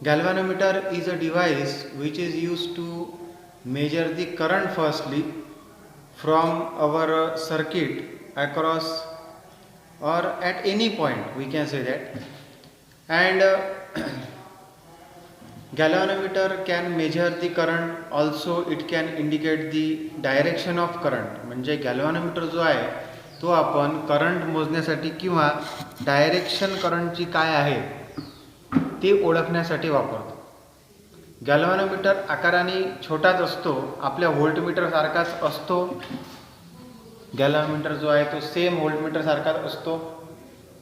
Galvanometer is a device which is used to measure the current firstly from our circuit across or at any point, we can say that. And galvanometer can measure the current, also it can indicate the direction of current. म्हणजे गॅल्व्हॅनोमीटर जो आहे तो आपण current मोजण्यासाठी किंवा direction करंटची काय आहे ते ओळखण्यासाठी वापरतो. गॅल्व्हॅनोमीटर आकाराने छोटाच असतो, आपल्या व्होल्टमीटर सारखाच असतो. गॅल्व्हॅनोमीटर जो आहे तो सेम व्होल्टमीटर सारखाच असतो,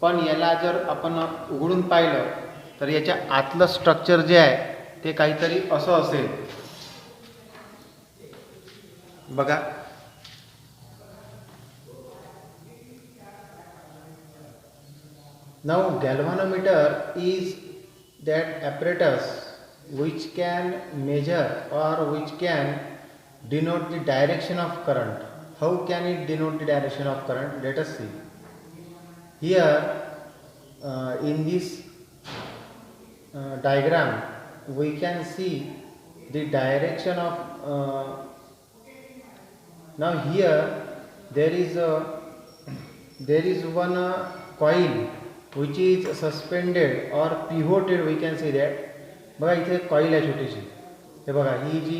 पण याला जर आपण उघडून पाहिलं तर याच्या आतलं स्ट्रक्चर जे आहे ते काहीतरी असं असेल बघा. Now galvanometer is that apparatus which can measure or which can denote the direction of current. How can it denote the direction of current? Let us see. Here in this diagram we can see the direction of now here there is one coil which is suspended or pivoted, we can say that. बघा इथे coil आहे छोटीशी, हे बघा ही जी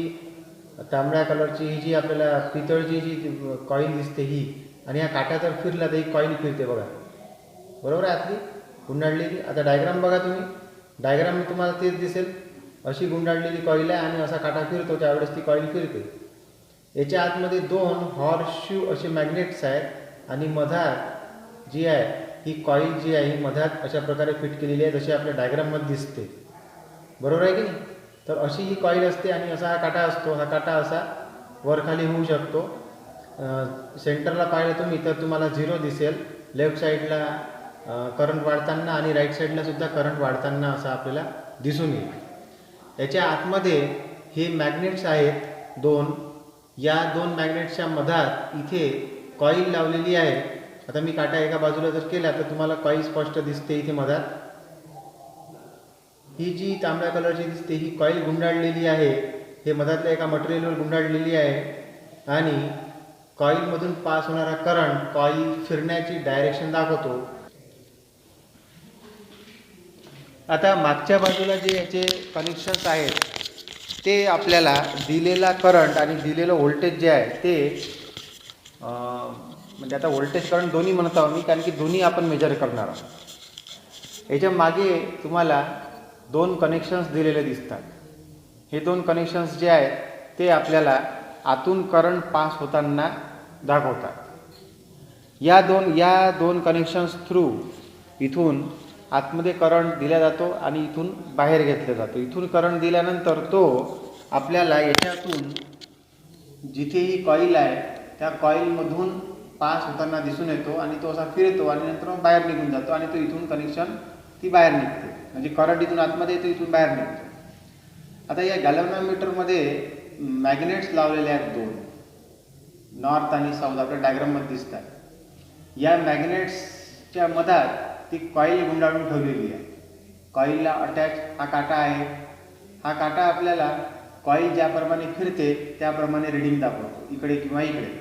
तांबड्या कलरची ही जी आपल्याला पितळची जी coil दिसते ही, आणि या काटा जर फिरला तर ही कॉईल फिरते बघा, बरोबर आहे आतली गुंडाळलेली. आता डायग्राम बघा तुम्ही, डायग्राम तुम्हाला तेच दिसेल, अशी गुंडाळलेली कॉईल आहे आणि असा काटा फिरतो त्यावेळेस ती कॉईल फिरते. याच्या आतमध्ये दोन हॉर्सशू असे मॅग्नेट्स आहेत आणि मधात जी आहे ही कॉईल जी आहे ही मधात अशा प्रकारे फिट केलेली आहे जशी आपल्या डायग्राममध्ये दिसते, बरोबर आहे की नाही. तर अशी ही कॉईल असते आणि असा हा काटा असतो, हा काटा असा वरखाली होऊ शकतो. सेंटरला पाहिलं तुम्ही तर तुम्हाला 0 दिसेल, लेफ्ट साईडला करंट वाढताना आणि राईट साईडला सुद्धा करंट वाढताना असं आपल्याला दिसून येईल. याच्या आतमध्ये हे मॅग्नेट्स आहेत दोन, या दोन मॅग्नेट्सच्या मधात इथे कॉईल लावलेली आहे. आता मी काटा एका बाजूला जर केला तर तुम्हाला कॉईल स्पष्ट दिसते इथे मधात. ही जी तांबड्या कलरची दिसते ही कॉईल गुंडाळलेली आहे, हे मधातल्या एका मटेरियलवर गुंडाळलेली आहे आणि कॉईलमधून पास होणारा करंट कॉईल फिरण्याची डायरेक्शन दाखवतो. आता मागच्या बाजूला जे याचे कनेक्शन्स आहेत ते आपल्याला दिलेला करंट आणि दिलेलं व्होल्टेज जे आहे ते म्हणजे आता व्होल्टेज करंट दोन्ही म्हणत आहोत मी, कारण की दोन्ही आपण मेजर करणार आहोत. याच्या मागे तुम्हाला 2 कनेक्शन्स दिलेले दिसतात. हे 2 कनेक्शन्स जे आहेत ते आपल्याला आतून करंट पास होताना दाखवतात. या दोन कनेक्शन्स थ्रू इथून आतमध्ये करंट दिला जातो आणि इथून बाहेर घेतला जातो. इथून करंट दिल्यानंतर तो आपल्याला याच्यातून जिथे ही कॉईल आहे त्या कॉईलमधून पास होताना दिसून येतो आणि तो असा फिरतो आणि नंतर बाहेर निघून जातो आणि तो इथून कनेक्शन ती बाहेर निघते, म्हणजे करंट इथून आतमध्ये येतो, इथून बाहेर निघतो. आता या गॅल्व्हॅनोमीटरमध्ये मॅग्नेट्स लावलेले आहेत 2, नॉर्थ आणि साऊथ आपल्या डायग्राममध्ये दिसतात. या मॅग्नेट्सच्या मधात ती कॉईल गुंडाळून ठेवलेली आहे. कॉईलला अटॅच हा काटा आहे. हा काटा आपल्याला कॉईल ज्याप्रमाणे फिरते त्याप्रमाणे रीडिंग दाखवतो, इकडे किंवा इकडे.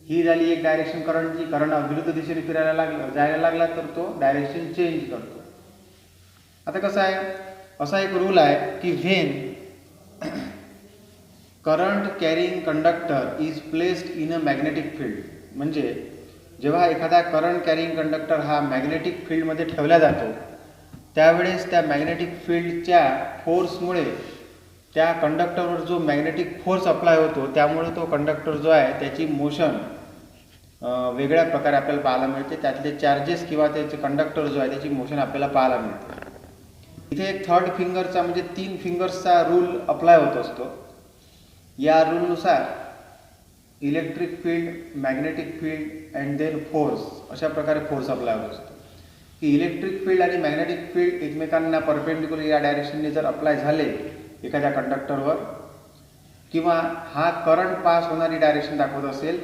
ही झाली एक डायरेक्शन करंटची. करंट विरुद्ध दिशेने जायला लागला तर तो डायरेक्शन चेंज करतो. आता कसं आहे, असा एक रूल आहे की when current carrying conductor is placed in a magnetic field, म्हणजे जेव्हा एखादा करंट कॅरिंग कंडक्टर हा मॅग्नेटिक फील्डमध्ये ठेवला जातो त्यावेळेस त्या मॅग्नेटिक फील्डच्या फोर्समुळे त्या कंडक्टरवर जो मॅग्नेटिक फोर्स अप्लाय होतो त्यामुळे तो कंडक्टर जो आहे त्याची मोशन वेगळ्या प्रकारे आपल्याला पाहायला मिळते. त्यातले चार्जेस किंवा त्याचे कंडक्टर जो आहे त्याची मोशन आपल्याला पाहायला मिळते. इथे एक 3rd फिंगरचा म्हणजे 3 फिंगर्सचा रूल अप्लाय होत असतो. या रूलनुसार electric field, magnetic field and then force अशा प्रकारे फोर्स अप्लाय होत असतो. की इलेक्ट्रिक फील्ड आणि मॅग्नेटिक फील्ड एकमेकांना परपेंडिक्युलर या डायरेक्शनने जर अप्लाय झाले एखाद्या कंडक्टरवर, किंवा हा करंट पास होणारी डायरेक्शन दाखवत असेल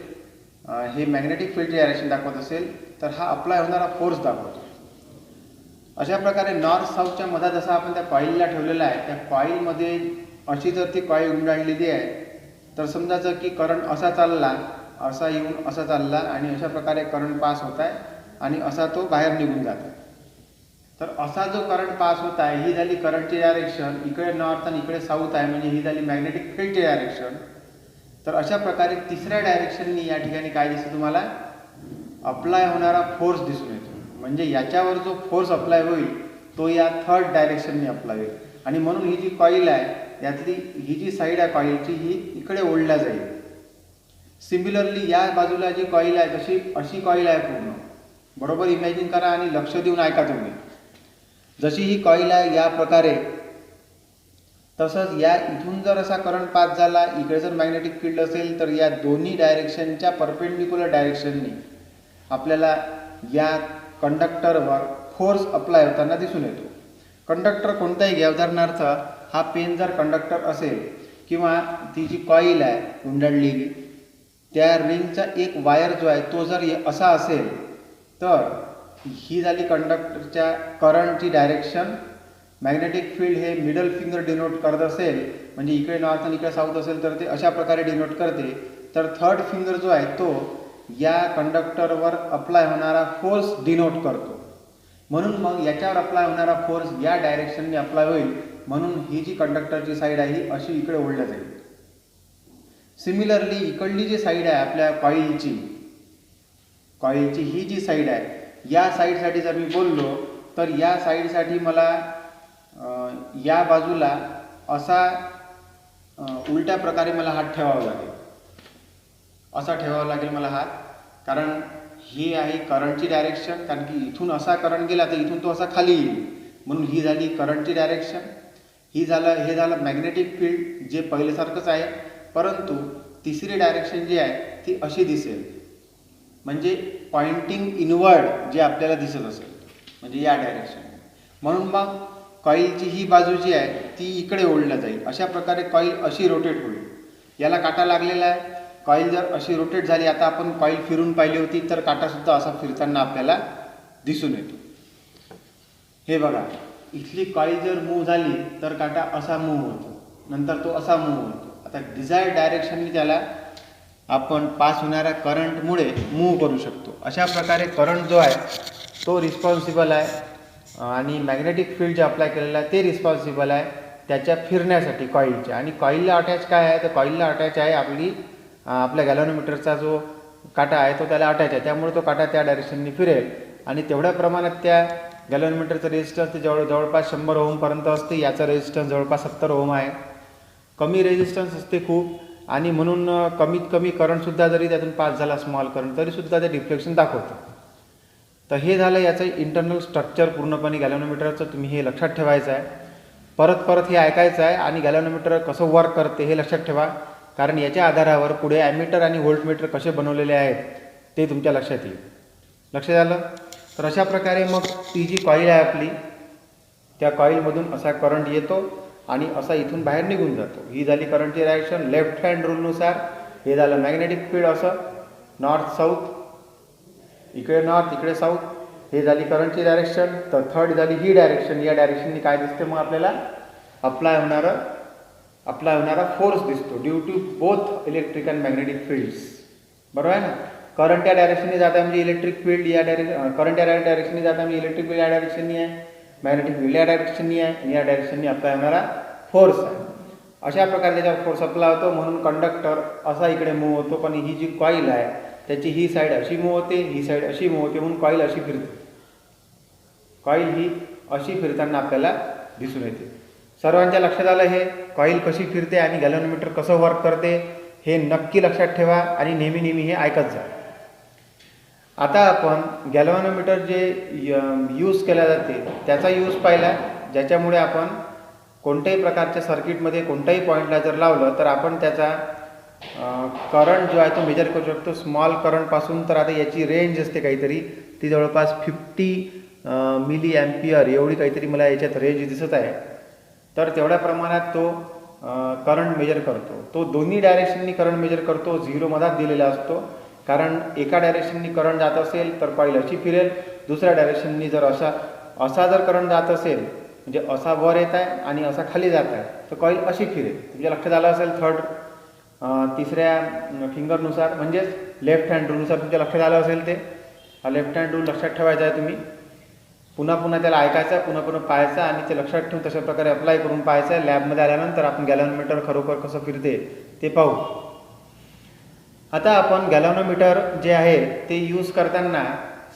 हे मॅग्नेटिक फील्डची डायरेक्शन दाखवत असेल तर हा अप्लाय होणारा फोर्स दाखवतो. अशा प्रकारे नॉर्थ साऊथच्या मधात जसं आपण त्या कॉईलला ठेवलेला आहे, त्या कॉईलमध्ये अशी जर ती कॉईल गुंडाळलेली आहे तर समजायचं की करंट असा चालला, असा येऊन असा चालला आणि अशा प्रकारे करंट पास होत आहे आणि असा तो बाहेर निघून जात आहे. तर असा जो करंट पास होत आहे ही झाली करंटची डायरेक्शन. इकडे नॉर्थ आणि इकडे साऊथ आहे म्हणजे ही झाली मॅग्नेटिक फील्डची डायरेक्शन. तर अशा प्रकारे तिसऱ्या डायरेक्शननी या ठिकाणी काय दिसतं तुम्हाला, अप्लाय होणारा फोर्स दिसून येतो. म्हणजे याच्यावर जो फोर्स अप्लाय होईल तो या थर्ड डायरेक्शनने अप्लाय होईल आणि म्हणून ही जी कॉईल आहे यातली ही जी साईड आहे कॉईलची ही इकडे ओढल्या जाईल. सिमिलरली या बाजूला जी कॉईल आहे तशी अशी कॉईल आहे पूर्ण. बरोबर इमॅजिन करा आणि लक्ष देऊन ऐका तुम्ही. जशी ही कॉईल आहे या प्रकारे, तसंच या इथून जर असा करंट पास झाला, इकडे जर मॅग्नेटिक फील्ड असेल तर या दोन्ही डायरेक्शनच्या परपेंडिक्युलर डायरेक्शननी आपल्याला या कंडक्टरवर फोर्स अप्लाय होताना दिसून येतो. कंडक्टर कोणताही घ्या, उदाहरणार्थ हा पेन जर कंडक्टर असेल किंवा ती जी कॉईल आहे गुंडाळलेली त्या रिंगचा एक वायर जो आहे तो जर असा असेल तर ही झाली कंडक्टरच्या करंटची डायरेक्शन. मॅग्नेटिक फील्ड हे मिडल फिंगर डिनोट करत असेल म्हणजे इकडे नॉर्थ आणि इकडे साऊथ असेल तर ते अशा प्रकारे डिनोट करते. तर थर्ड फिंगर जो आहे तो या कंडक्टरवर अप्लाय होणारा फोर्स डिनोट करतो. म्हणून मग याच्यावर अप्लाय होणारा फोर्स या डायरेक्शनने अप्लाय होईल. म्हणून ही जी कंडक्टरची साईड आहे ही अशी इकडे ओढल्या जाईल. सिमिलरली इकडली जी साईड आहे आपल्या कॉईलची ही जी साईड आहे या साईडसाठी जर मी बोललो तर या साईडसाठी मला या बाजूला असा उलट्या प्रकारे मला हात ठेवावा लागेल. असा ठेवावा लागेल मला हात, कारण ही आहे करंटची डायरेक्शन. कारण की इथून असा करंट गेला तर इथून तो असा खाली येईल. म्हणून ही झाली करंटची डायरेक्शन. हे झालं मॅग्नेटिक फील्ड जे पहिल्यासारखंच आहे, परंतु तिसरी डायरेक्शन जी आहे ती अशी दिसेल. म्हणजे पॉइंटिंग इनवर्ड जे आपल्याला दिसत असेल म्हणजे या डायरेक्शन. म्हणून मग कॉईलची ही बाजू जी आहे ती इकडे ओढल्या जाईल. अशा प्रकारे कॉईल अशी रोटेट होईल. याला काटा लागलेला आहे. कॉईल जर अशी रोटेट झाली, आता आपण कॉईल फिरून पाहिली होती तर काटासुद्धा असा फिरताना आपल्याला दिसून येतो. हे बघा, इथली कॉईल जर मूव्ह झाली तर काटा असा मूव्ह होतो, नंतर तो असा मूव्ह होतो. आता डिझायर्ड डायरेक्शनने त्याला आपण पास होणाऱ्या करंटमुळे मूव्ह करू शकतो. अशा प्रकारे करंट जो आहे तो रिस्पॉन्सिबल आहे आणि मॅग्नेटिक फील्ड जे अप्लाय केलेलं आहे ते रिस्पॉन्सिबल आहे त्याच्या फिरण्यासाठी कॉईलच्या. आणि कॉईलला अटॅच काय आहे तर कॉईलला अटॅच आहे आपल्या गॅल्व्हनोमीटरचा जो काटा आहे तो त्याला अटॅच आहे. त्यामुळे तो काटा त्या डायरेक्शनने फिरेल आणि तेवढ्या प्रमाणात त्या गॅल्व्हनोमीटरचं रेजिस्टन्स ते जवळपास 100 ओमपर्यंत असते. याचा रेजिस्टन्स जवळपास 70 ओम आहे. कमी रेजिस्टन्स असते खूप आणि म्हणून कमीत कमी करंटसुद्धा जरी त्यातून पास झाला स्मॉल करंट तरीसुद्धा ते डिफ्लेक्शन दाखवतं. तर हे झालं याचं इंटरनल स्ट्रक्चर पूर्णपणे गॅल्व्हनोमीटरचं. तुम्ही हे लक्षात ठेवायचं आहे. परत हे ऐकायचं आहे आणि गॅल्व्हनोमीटर कसं वर्क करते हे लक्षात ठेवा, कारण याच्या आधारावर पुढे ॲमीटर आणि व्होल्टमीटर कसे बनवलेले आहेत ते तुमच्या लक्षात येईल. लक्षात आलं? तर अशा प्रकारे मग ती जी कॉईल आहे आपली त्या कॉईलमधून असा करंट येतो आणि असा इथून बाहेर निघून जातो. ही झाली करंटची डायरेक्शन लेफ्ट हँड रूलनुसार. हे झालं मॅग्नेटिक फील्ड असं नॉर्थ साऊथ, इकडे नॉर्थ इकडे साऊथ. हे झाली करंटची डायरेक्शन. तर थर्ड झाली ही डायरेक्शन. या डायरेक्शननी काय दिसते मग आपल्याला अप्लाय होणारा फोर्स दिसतो due to both electric and magnetic fields. बरोबर आहे ना? करंट या डायरेक्शनने जाता म्हणजे इलेक्ट्रिक फील्ड या करंट या डायरेक्शनने जाता म्हणजे इलेक्ट्रिक फील्ड या डायरेक्शननी आहे, मॅग्नेटिक फील्ड या डायरेक्शननी आहे आणि या डायरेक्शननी अप्लाय होणारा फोर्स आहे. अशा प्रकारे त्याच्यावर फोर्स अप्लाय होतो. म्हणून कंडक्टर असा इकडे मूव्ह होतो, पण ही जी कॉईल आहे त्याची ही साईड अशी मूव्ह होते, ही साईड अशी मूव्ह होते, म्हणून कॉईल अशी फिरते. कॉईल ही अशी फिरताना आपल्याला दिसून येते. सर्वांच्या लक्षात आलं हे कॉईल कशी फिरते आणि गॅल्व्हनोमीटर कसं वर्क करते हे नक्की लक्षात ठेवा आणि नेहमी हे ऐकत जा. आता आपण गॅल्व्हनोमीटर जे यूज केला जाते त्याचा यूज पाहिला, ज्याच्यामुळे आपण कोणत्याही प्रकारच्या सर्किटमध्ये कोणत्याही पॉईंटला जर लावलं तर आपण त्याचा करंट जो आहे तो मेजर करू शकतो. स्मॉल करंटपासून तर आता याची रेंज असते काहीतरी ती जवळपास 50 मिली ॲम्पियर एवढी काहीतरी मला याच्यात रेंज दिसत आहे. तर तेवढ्या प्रमाणात तो करंट मेजर करतो. तो दोन्ही डायरेक्शननी करंट मेजर करतो. 0 मधात दिलेला असतो, कारण एका डायरेक्शननी करंट जात असेल तर कॉईल अशी फिरेल, दुसऱ्या डायरेक्शननी जर असा जर करंट जात असेल, म्हणजे असा वर येत आहे आणि असा खाली जात आहे, तर कॉईल अशी फिरेल. तुमच्या लक्षात आलं असेल तिसऱ्या फिंगरनुसार, म्हणजेच लेफ्ट हँड रूलनुसार तुमच्या लक्षात आलं असेल ते. हा लेफ्ट हँड रूल लक्षात ठेवायचा आहे तुम्ही. पुन्हा पुन्हा त्याला ऐकायचं, पुन्हा पुन्हा पाहायचं आणि ते लक्षात ठेवून तशा प्रकारे अप्लाय करून पाहायचं आहे. लॅबमध्ये आल्यानंतर आपण गॅल्व्हनोमीटर खरोखर कसं फिरते ते पाहू. आता आपण गॅल्व्हनोमीटर जे आहे ते यूज करताना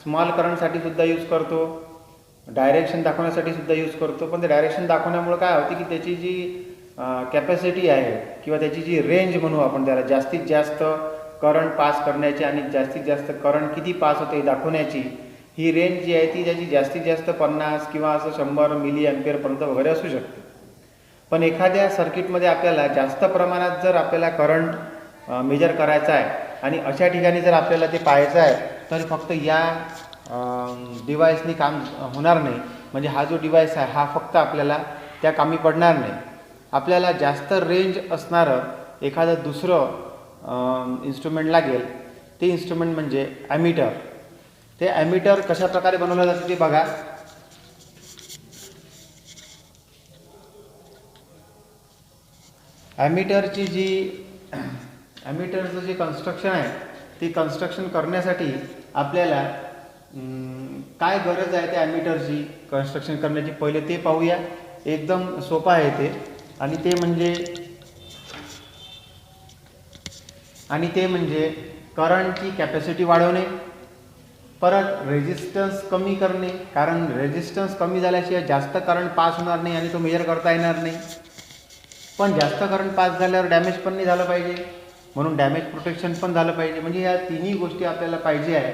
स्मॉल करंटसाठी सुद्धा यूज करतो, डायरेक्शन दाखवण्यासाठी सुद्धा यूज करतो. पण ते डायरेक्शन दाखवण्यामुळे काय होते की त्याची जी कॅपॅसिटी आहे किंवा त्याची जी रेंज म्हणू आपण त्याला, जास्तीत जास्त करंट पास करण्याची आणि जास्तीत जास्त करंट किती पास होते दाखवण्याची, ही रेंज जी आहे ती त्याची जास्तीत जास्त 50 किंवा असं 100 मिली अँपिअरपर्यंत वगैरे असू शकते. पण एखाद्या सर्किटमध्ये आपल्याला जास्त प्रमाणात जर आपल्याला करंट मेजर करायचा आहे आणि अशा ठिकाणी जर आपल्याला ते पाहायचं आहे, तर फक्त या डिव्हाइसनी काम होणार नाही. म्हणजे हा जो डिव्हाइस आहे हा फक्त आपल्याला त्या कामी पडणार नाही. आपल्याला जास्त रेंज असणारं एखादं दुसरं इन्स्ट्रुमेंट लागेल. ते इन्स्ट्रुमेंट म्हणजे ॲमीटर. ते ॲमीटर कशा प्रकारे बनवलं जातं ते बघा. ॲमीटरचं जे कन्स्ट्रक्शन आहे ती कन्स्ट्रक्शन करण्यासाठी आपल्याला काय गरज आहे त्या ॲमीटरची कन्स्ट्रक्शन करण्याची, पहिले ते पाहूया. एकदम सोपं आहे ते. आणि ते म्हणजे करंटची कॅपॅसिटी वाढवणे, परत रेजिस्टन्स कमी करणे, कारण रेजिस्टन्स कमी झाल्याशिवाय जास्त करंट पास होणार नाही आणि तो मेजर करता येणार नाही. पण जास्त करंट पास झाल्यावर डॅमेज पण नाही झालं पाहिजे, म्हणून डॅमेज प्रोटेक्शन पण झालं पाहिजे. म्हणजे या तिन्ही गोष्टी आपल्याला पाहिजे आहे.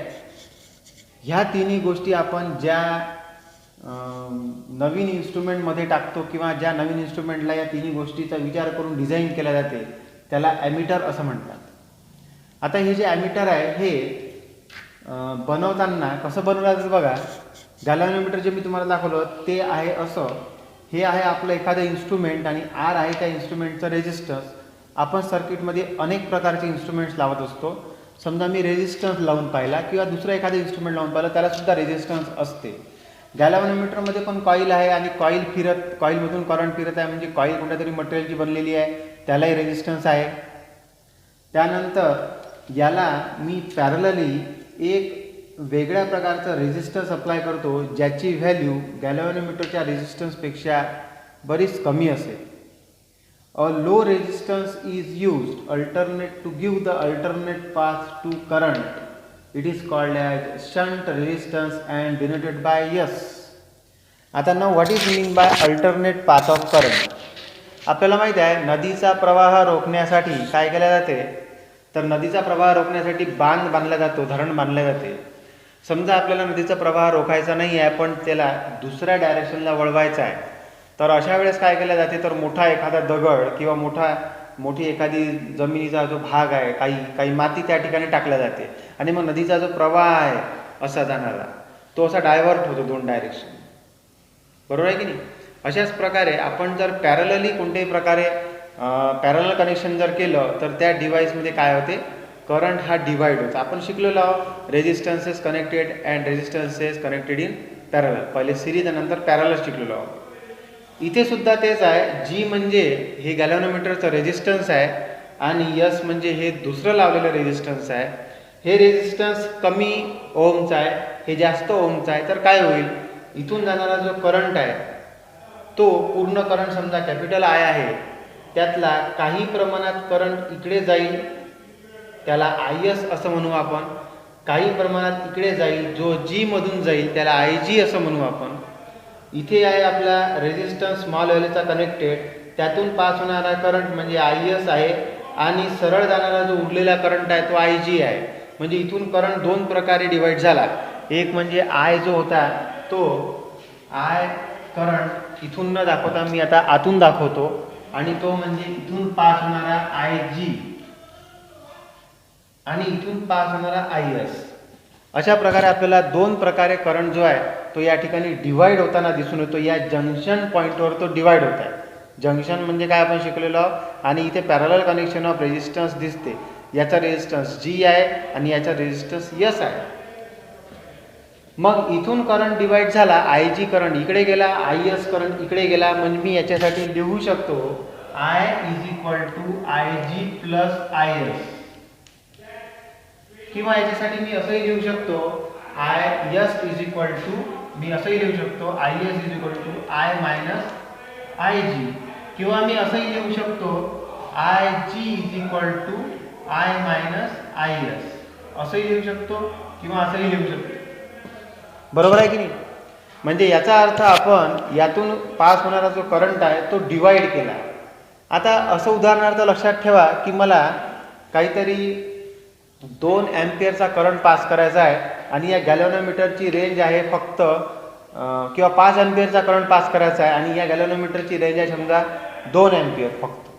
ह्या तिन्ही गोष्टी आपण ज्या नवीन इन्स्ट्रुमेंटमध्ये टाकतो किंवा ज्या नवीन इन्स्ट्रुमेंटला या तिन्ही गोष्टीचा विचार करून डिझाईन केल्या जाते त्याला ॲमीटर असं म्हणतात. आता हे जे ॲमीटर आहे हे बनवताना कसं बनवलं जातं बघा. गॅल्व्हनोमीटर जे मी तुम्हाला दाखवलं ते आहे असं. हे आहे आपलं एखादं इन्स्ट्रुमेंट आणि आर आहे त्या इन्स्ट्रुमेंटचं रेजिस्टन्स. आपण सर्किटमध्ये अनेक प्रकारचे इन्स्ट्रुमेंट्स लावत असतो. समजा मी रेजिस्टन्स लावून पाहिला किंवा दुसरं एखादं इन्स्ट्रुमेंट लावून पाहिलं, त्यालासुद्धा रेजिस्टन्स असते. गॅल्व्हनोमीटरमध्ये पण कॉईल आहे आणि कॉईलमधून करंट फिरत आहे, म्हणजे कॉईल कोणत्या तरी मटेरियलची बनलेली आहे, त्यालाही रेजिस्टन्स आहे. त्यानंतर याला मी पॅरलली एक वेगळ्या प्रकारचं रेजिस्टन्स अप्लाय करतो, ज्याची व्हॅल्यू गॅल्व्हनोमीटरच्या रेजिस्टन्सपेक्षा बरीच कमी असेल. A low resistance is used to give the alternate path to current. It is called as shunt resistance and denoted by S. आता now what is mean by alternate path of current. आपल्याला माहिती आहे नदीचा प्रवाह रोखण्यासाठी काय केले जाते, तर नदीचा प्रवाह रोखण्यासाठी बांध बांधला जातो, धरण बांधले जाते. समजा आपल्याला नदीचा प्रवाह रोखायचा नाही आहे पण त्याला दुसऱ्या डायरेक्शनला वळवायचा आहे, तर अशा वेळेस काय केले जाते, तर मोठा एखादा दगड किंवा मोठी एखादी जमिनीचा जो भाग आहे, काही माती त्या ठिकाणी टाकल्या जाते आणि मग नदीचा जो प्रवाह आहे असा जाणारा तो असा डायव्हर्ट होतो दोन डायरेक्शन. बरोबर आहे की नाही. अशाच प्रकारे आपण जर पॅरलली कोणत्याही प्रकारे पॅरलल कनेक्शन जर केलं तर त्या डिव्हाइसमध्ये काय होते, करंट हा डिवाइड होतो. आपण शिकलेलो आहोत resistances connected and resistances connected in parallel. पहिले सिरीज आणि नंतर पॅरलल शिकलेलो आहोत. इथे सुद्धा तेच आहे. जी म्हणजे हे गॅल्व्हनोमीटरचं रेजिस्टन्स आहे आणि यस म्हणजे हे दुसरं लावलेलं रेजिस्टन्स आहे. हे रेजिस्टन्स कमी ओमचा आहे, हे जास्त ओमचा आहे. तर काय होईल, इथून जाणारा जो करंट आहे तो पूर्ण करंट समजा कॅपिटल आय आहे, त्यातला काही प्रमाणात करंट इकडे जाईल, त्याला आय एस असं म्हणू आपण. काही प्रमाणात इकडे जाईल, जो जी मधून जाईल त्याला आय जी असं म्हणू आपण. इथे आहे आपला रेजिस्टन्स स्मॉल व्हॅल्यूचा कनेक्टेड, त्यातून पास होणारा करंट म्हणजे आय एस आहे आणि सरळ जाणारा जो उरलेला करंट आहे तो आय जी आहे. म्हणजे इथून करंट दोन प्रकारे डिवाइड झाला. एक म्हणजे आय जो होता तो आय करंट इथून न दाखवता मी आता आतून दाखवतो, आणि तो म्हणजे इथून पास होणारा आय जी आणि इथून पास होणारा आय एस. अशा प्रकारे आपल्याला दोन प्रकारे करंट जो आहे तो या ठिकाणी डिवाइड होताना दिसून येतो. या जंक्शन पॉईंटवर तो डिवाइड होत आहे. जंक्शन म्हणजे काय आपण शिकलेलो आहोत. आणि इथे पॅरलल कनेक्शन ऑफ रेजिस्टन्स दिसते. याचा रेजिस्टन्स G आहे आणि याचा रेजिस्टन्स S आहे. मग इथून करंट डिवाइड झाला, IG करंट इकडे गेला, IS करंट इकडे गेला, म्हणजे मी याच्यासाठी लिहू शकतो I = IG + IS, किंवा याच्यासाठी मी असंही लिहू शकतो मी असंही लिहू शकतो IS = I - IG, किंवा मी असंही लिहू शकतो IG = I - IS, असंही लिहू शकतो किंवा असंही लिहू शकतो. बरोबर आहे की नाही? म्हणजे याचा अर्थ आपण यातून पास होणारा जो करंट आहे तो डिवाइड केला. आता असं उदाहरणार्थ लक्षात ठेवा की मला काहीतरी 2 अँपिअरचा करंट पास करायचा आहे आणि या गॅल्व्हॅनोमीटरची रेंज आहे फक्त किंवा 5 अँपिअरचा करंट पास करायचा आहे आणि या गॅल्व्हॅनोमीटरची रेंज आहे समजा 2 अँपिअर फक्त.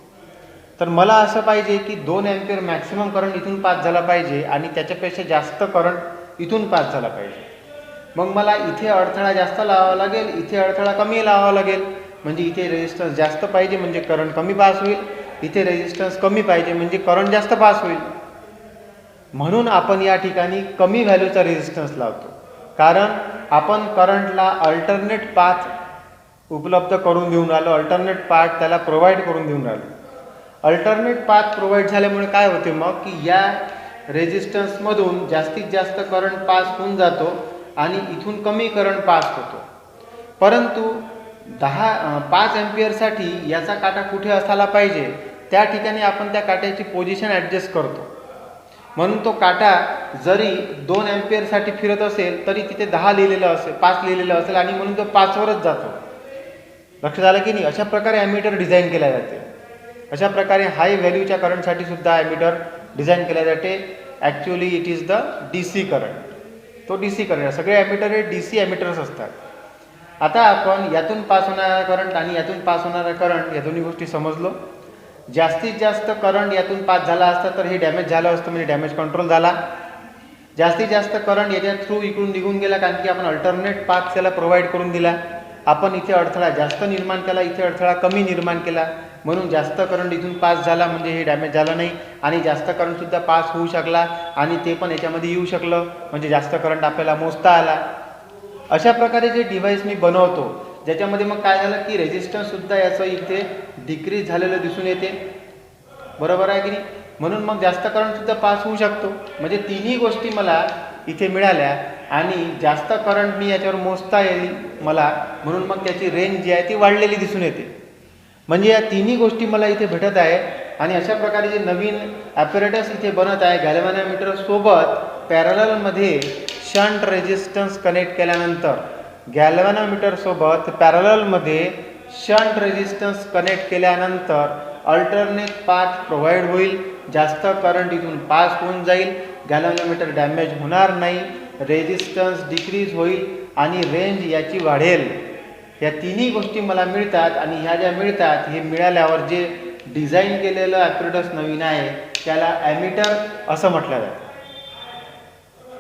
तर मला असं पाहिजे की 2 अँपिअर मॅक्सिमम करंट इथून पास झाला पाहिजे आणि त्याच्यापेक्षा जास्त करंट इथून पास झाला पाहिजे. मग मला इथे अडथळा जास्त लावावा लागेल, इथे अडथळा कमी लावावा लागेल. म्हणजे इथे रेजिस्टन्स जास्त पाहिजे म्हणजे करंट कमी पास होईल, इथे रेजिस्टन्स कमी पाहिजे म्हणजे करंट जास्त पास होईल. म्हणून आपण या ठिकाणी कमी व्हॅल्यूचा रेजिस्टन्स लावतो, कारण आपण करंटला अल्टरनेट पाथ उपलब्ध करून देऊन राहिलो, अल्टरनेट पाथ त्याला प्रोव्हाइड करून देऊन राहिलो. अल्टरनेट पाथ प्रोव्हाइड झाल्यामुळे काय होते मग की या रेजिस्टन्समधून जास्तीत जास्त करंट पास होऊन जातो आणि इथून कमी करंट पास होतो. परंतु 5 अँपिअरसाठी याचा काटा कुठे असायला पाहिजे त्या ठिकाणी आपण त्या काट्याची पोझिशन ॲडजस्ट करतो. म्हणून तो काटा जरी 2 अँपिअरसाठी फिरत असेल तरी तिथे 10 लिहिलेलं असेल, 5 लिहिलेलं असेल आणि म्हणून तो 5 वरच जातो. लक्षात आलं की नाही? अशा प्रकारे ॲमीटर डिझाईन केल्या जाते. अशा प्रकारे हाय व्हॅल्यूच्या करंटसाठी सुद्धा ॲमीटर डिझाईन केल्या जाते. Actually it is the DC current. तो DC करंट, सगळे ॲमीटर हे DC ॲमीटर्स असतात. आता आपण यातून पास होणारा करंट आणि यातून पास होणारा करंट या दोन्ही गोष्टी समजलो. जास्तीत जास्त करंट यातून पास झाला असता तर हे डॅमेज झालं असतं, म्हणजे डॅमेज कंट्रोल झाला. जास्तीत जास्त करंट याच्या थ्रू इकडून निघून गेला कारण की आपण अल्टरनेट पाथ त्याला प्रोव्हाइड करून दिला. आपण इथे अडथळा जास्त निर्माण केला, इथे अडथळा कमी निर्माण केला, म्हणून जास्त करंट इथून पास झाला म्हणजे हे डॅमेज झालं नाही आणि जास्त करंटसुद्धा पास होऊ शकला आणि ते पण याच्यामध्ये येऊ शकलं, म्हणजे जास्त करंट आपल्याला मोजता आला. अशा प्रकारे जे डिव्हाइस मी बनवतो ज्याच्यामध्ये मग काय झालं की रेजिस्टन्ससुद्धा याचं इथे डिक्रीज झालेलं दिसून येते. बरोबर आहे की नाही? म्हणून मग जास्त करंटसुद्धा पास होऊ शकतो. म्हणजे तिन्ही गोष्टी मला इथे मिळाल्या आणि जास्त करंट मी याच्यावर मोजता येईल मला, म्हणून मग त्याची रेंज जी आहे ती वाढलेली दिसून येते. म्हणजे या तिन्ही गोष्टी मला इथे भेटत आहे. आणि अशा प्रकारे जे नवीन ॲपरेटस इथे बनत आहे गॅल्व्हॅनोमीटर सोबत पॅरललमध्ये शंट रेजिस्टन्स कनेक्ट केल्यानंतर, गॅल्व्हॅनोमीटर सोबत पॅरललमध्ये शंट रेजिस्टन्स कनेक्ट केल्यानंतर अल्टरनेट पाथ प्रोव्हाइड होईल, जास्त करंट इथून पास होऊन जाईल, गॅल्व्हॅनोमीटर डॅमेज होणार नाही, रेजिस्टन्स डिक्रीज होईल आणि रेंज याची वाढेल. या तिन्ही गोष्टी मला मिळतात आणि ह्या ज्या मिळतात हे मिळाल्यावर जे डिझाईन केलेलं ॲपरेटस नवीन आहे त्याला ॲमीटर असं म्हटलं जातं.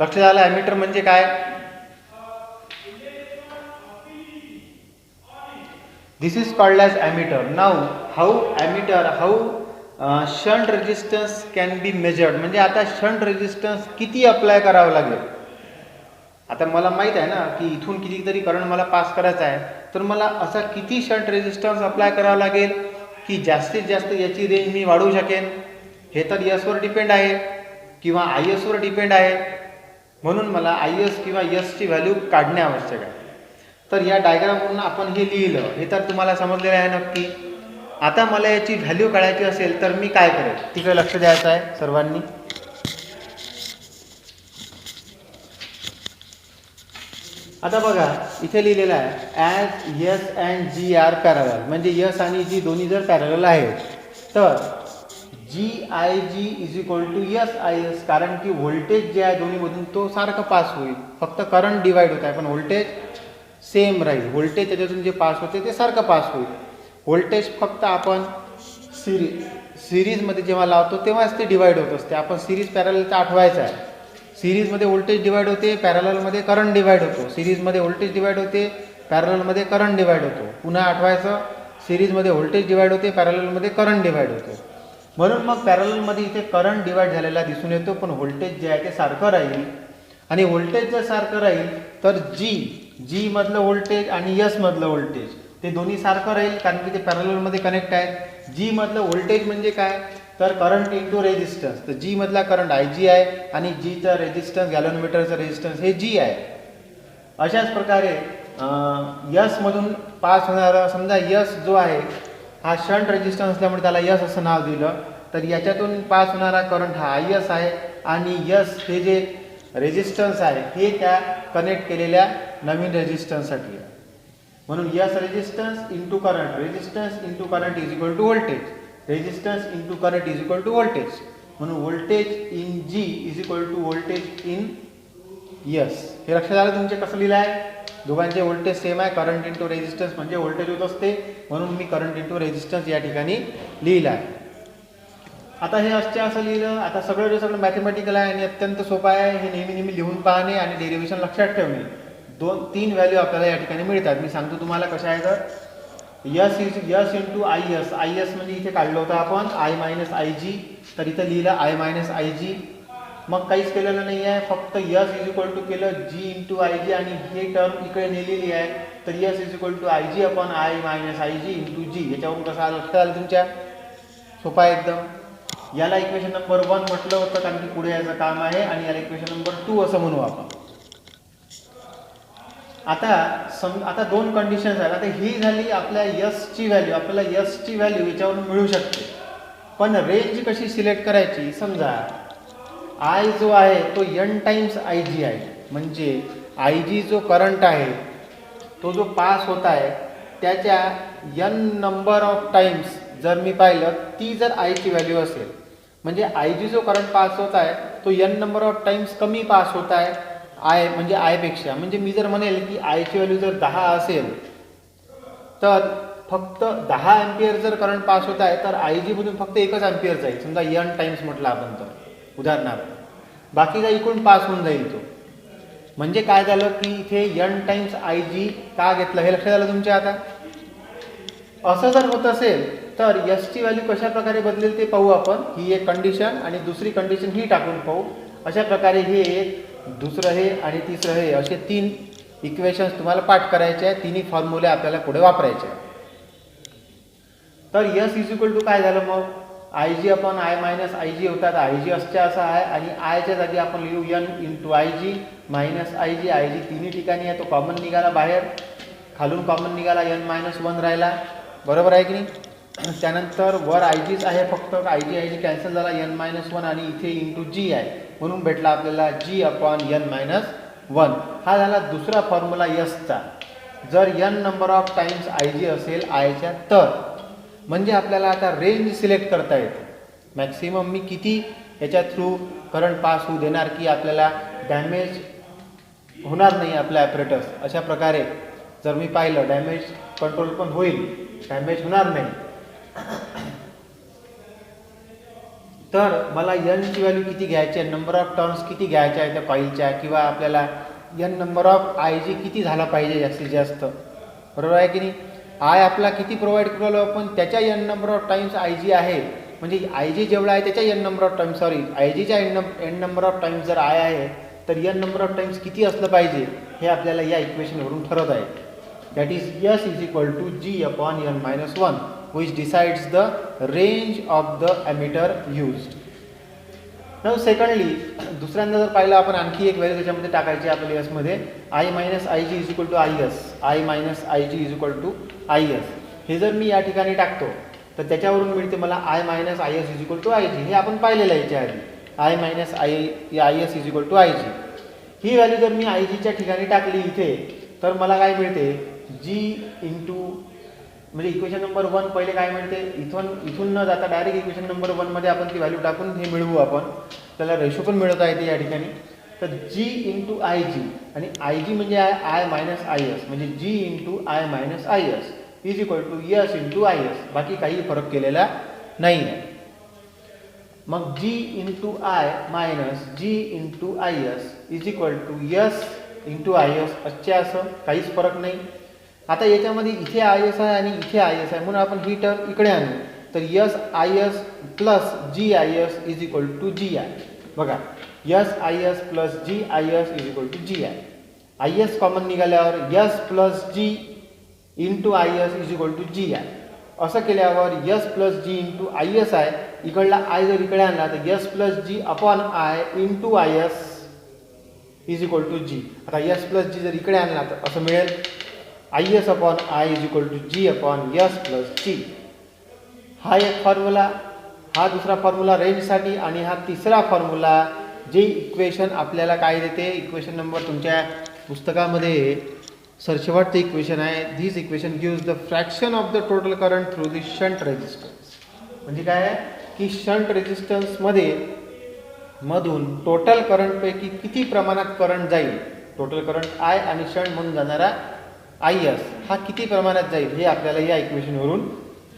लक्षात आलं ॲमीटर म्हणजे काय? This is called as ammeter. Now how shunt resistance can be measured. म्हणजे आता शंट रेजिस्टन्स किती अप्लाय करावं लागेल. आता मला माहीत आहे ना की इथून कितीतरी करंट मला पास करायचा आहे, तर मला असा किती शंट रेजिस्टन्स अप्लाय करावा लागेल की जास्तीत जास्त याची रेंज मी वाढवू शकेन. हे तर यसवर डिपेंड आहे किंवा ISवर डिपेंड आहे. म्हणून मला IS किंवा Sची व्हॅल्यू काढणे आवश्यक आहे. तर या डायग्रामवरून आपण हे लिहिलं, हे तर तुम्हाला समजलेलं आहे नक्की. आता मला याची व्हॅल्यू काढायची असेल तर मी काय करेल तिकडे लक्ष द्यायचं आहे सर्वांनी. आता बघा इथे लिहिलेलं आहे as S and G are parallel. म्हणजे S आणि G दोन्ही जर पॅरलल आहेत तर GIG = SIS, कारण की व्होल्टेज जे आहे दोन्हीमधून तो सारखं पास होईल, फक्त करंट डिवाइड होत आहे पण व्होल्टेज सेम राहील. व्होल्टेज त्याच्यातून जे पास होते ते सारखं पास होईल. व्होल्टेज फक्त आपण सिरीजमध्ये जेव्हा लावतो तेव्हाच ते डिवाइड होत असते. आपण सिरीज पॅरललचा आठवायचं आहे. सिरीजमध्ये व्होल्टेज डिवाइड होते, पॅरललमध्ये करंट डिवाइड होतो. सिरीजमध्ये व्होल्टेज डिवाइड होते, पॅरललमध्ये करंट डिवाइड होतो. पुन्हा आठवायचं, सिरीजमध्ये व्होल्टेज डिवाइड होते, पॅरललमध्ये करंट डिवाइड होते. म्हणून मग पॅरललमध्ये इथे करंट डिवाइड झालेला दिसून येतो, पण व्होल्टेज जे आहे ते सारखं राहील. आणि व्होल्टेज जर सारखं राहील तर जी मधलं व्होल्टेज आणि यस मधलं व्होल्टेज ते दोन्ही सारखं राहील, कारण की ते पॅरललमध्ये कनेक्ट आहेत. जी मधलं व्होल्टेज म्हणजे काय तर करंट इंटू रेजिस्टन्स. तर जी मधला करंट आय जी आहे आणि जीचा रेजिस्टन्स गॅलनमीटरचा रेजिस्टन्स हे जी आहे. अशाच प्रकारे यसमधून पास होणारा, समजा यस जो आहे हा शंट रेजिस्टन्स असल्यामुळे त्याला यस असं नाव दिलं, तर याच्यातून पास होणारा करंट हा आय एस आहे आणि यस हे जे रेजिस्टन्स आहे हे त्या कनेक्ट केलेल्या नवीन रेजिस्टन्ससाठी आहे. म्हणून S resistance into current, resistance into current is equal to voltage, resistance into current is equal to voltage. म्हणून voltage in G is equal to voltage in S. हे लक्षात आलं तुमचे कसं लिहिलं आहे? दोघांचे व्होल्टेज सेम आहे. करंट इंटू रेजिस्टन्स म्हणजे व्होल्टेज होत असते, म्हणून मी करंट इंटू रेजिस्टन्स या ठिकाणी लिहिलं आहे. आता हे असं लिहिलं. आता सगळं मॅथमॅटिकल आहे आणि अत्यंत सोपं आहे. हे नेहमी लिहून पाहणे आणि डेरिव्हेशन लक्षात ठेवणे. 2-3 व्हॅल्यू आपल्याला या ठिकाणी मिळतात. मी सांगतो तुम्हाला कशा आहे तर yes into I S. I S म्हणजे इथे काढलं होतं आपण आय मायनस आय जी, तर इथं लिहिलं आय मायनस आय जी. मग काहीच केलेलं नाही आहे, फक्त यस इज इक्वल टू केलं जी इंटू आय जी आणि हे टर्म इकडे नेलेली आहे. तर S is equal to I G upon I minus I G into G. याच्यावरून कसं आलं लक्षात आलं तुमच्या? सोपा आहे एकदम. याला इक्वेशन नंबर 1 म्हटलं होतं कारण की पुढे याचं काम आहे, आणि याला इक्वेशन नंबर 2 असं म्हणू आपण. आता 2 कंडिशन्स आहेत. आता ही झाली आपल्या यसची व्हॅल्यू. आपल्याला यसची व्हॅल्यू याच्यावरून मिळू शकते, पण रेंज कशी सिलेक्ट करायची? समजा आय जो आहे तो n टाइम्स आय जी आहे, म्हणजे आय जी जो करंट आहे तो जो पास होत आहे त्याच्या n नंबर ऑफ टाइम्स जर मी पाहिलं, ती जर आयची व्हॅल्यू असेल, म्हणजे आय जी जो करंट पास होत आहे तो n नंबर ऑफ टाइम्स कमी पास होत आहे आय म्हणजे आयपेक्षा. म्हणजे मी जर म्हणेल की आयची व्हॅल्यू जर 10 असेल तर फक्त 10 अँपियर जर करंट पास होत आहे तर आय जी मधून फक्त 1 अँपियर जाईल. समजा n टाइम्स म्हटलं आपण तर उदाहरणार्थ, बाकीचा इकडून पास होऊन जाईल तो. म्हणजे काय झालं की इथे n टाइम्स आय जी का घेतलं हे लक्षात आलं तुमच्या? आता असं जर होत असेल तर यसची व्हॅल्यू कशा प्रकारे बदलेल ते पाहू आपण. ही एक कंडिशन आणि दुसरी कंडिशन ही टाकून पाहू. अशा प्रकारे हे एक, दुसरं हे आणि तिसरं हे असे 3 इक्वेशन्स तुम्हाला पाठ करायचे आहे. तिन्ही फॉर्म्युले आपल्याला पुढे वापरायचे आहे. तर यस इज इक्वल टू काय झालं मग? I G upon I minus I G होतात. आय जी असच्या असा आहे आणि आयच्या जागी आपण लिहू n into I G minus I G. I G तिन्ही ठिकाणी आहे, तो कॉमन निघाला बाहेर, खालून कॉमन निघाला n-1 राहिला, बरोबर आहे की नाही? त्यानंतर वर आय जीच आहे, फक्त आय जी कॅन्सल झाला, n-1 आणि इथे इंटू जी आहे, म्हणून भेटला आपल्याला जी अपॉन n-1. हा झाला दुसरा फॉर्म्युला यसचा. जर n number of times I G असेल आयच्या तर, म्हणजे आपल्याला आता रेंज सिलेक्ट करता येते. मॅक्सिमम मी किती याच्या थ्रू करंट पास होऊ देणार की आपल्याला डॅमेज होणार नाही आपल्या ॲपरेटस. अशा प्रकारे जर मी पाहिलं डॅमेज कंट्रोल पण होईल, डॅमेज होणार नाही. तर मला nची व्हॅल्यू किती घ्यायची आहे, नंबर ऑफ टर्न्स किती घ्यायच्या आहे त्या कॉईलच्या, किंवा आपल्याला n नंबर ऑफ आय जी किती झाला पाहिजे जास्तीत जास्त, बरोबर आहे की नाही? आय आपला किती प्रोव्हाइड केलो आपण, त्याच्या n number of times I G आहे, म्हणजे आय जी जेवढा आहे त्याच्या n number of times, sorry I जीच्या n नंबर ऑफ टाइम्स जर आय आहे तर n नंबर ऑफ टाइम्स किती असलं पाहिजे हे आपल्याला या इक्वेशनवरून ठरवत आहे. That is S is equal to G upon n-1 which decides the range of the emitter used. Now secondly, दुसऱ्यांदा जर पाहिलं आपण आणखी एक व्हॅल्यू त्याच्यामध्ये टाकायची आपल्या यसमध्ये, I minus I G is equal to I S. I minus I G is equal to I S. हे जर मी या ठिकाणी टाकतो तर त्याच्यावरून मिळते मला I minus I S is equal to I G. हे आपण पाहिलेलं आहे याच्या आधी, I minus I S is equal to I G. ही व्हॅल्यू जर मी आय जीच्या ठिकाणी टाकली इथे तर मला काय मिळते, जी इंटू, म्हणजे इक्वेशन नंबर 1 पहिले काय मिळते, इथून न जाता डायरेक्ट इक्वेशन नंबर 1 मध्ये आपण ती व्हॅल्यू टाकून हे मिळवू आपण. त्याला रेशो पण मिळवता येते या ठिकाणी. तर जी इंटू आय जी, आणि आय जी म्हणजे आय मायनस आय एस, म्हणजे G into I minus I S is equal to S into I S. बाकी काही फरक केलेला नाही आहे. मग G into I minus G into I S is equal to S into I S. अच्छा, असं काहीच फरक नाही. आता याच्यामध्ये इथे आय एस आहे आणि इथे आय एस आहे, म्हणून आपण ही टर्म इकडे आणू. तर S I S plus G I S is equal to G I. बघा, S I S plus G I S is equal to G I. I S common निघाल्यावर S plus G into I S is equal to G I. असं केल्यावर S plus G into I S आहे, इकडला I जर इकडे आणला तर S plus G upon I into I S is equal to जी. आता यस प्लस जी जर इकडे आणला तर असं मिळेल I S upon I is equal to G upon S plus G. हा एक फॉर्म्युला, हा दुसरा फॉर्म्युला रेंजसाठी, आणि हा तिसरा फॉर्म्युला जे इक्वेशन आपल्याला काय देते, इक्वेशन नंबर तुमच्या पुस्तकामध्ये शेवटचं इक्वेशन आहे. This equation gives the fraction of the total current through the shunt resistance. म्हणजे काय आहे की शंट रेझिस्टन्समध्ये मधून टोटल करंटपैकी किती प्रमाणात करंट जाईल, टोटल करंट आय आणि शंट म्हणून जाणारा आय एस हा किती प्रमाणात जाईल हे आपल्याला या इक्वेशनवरून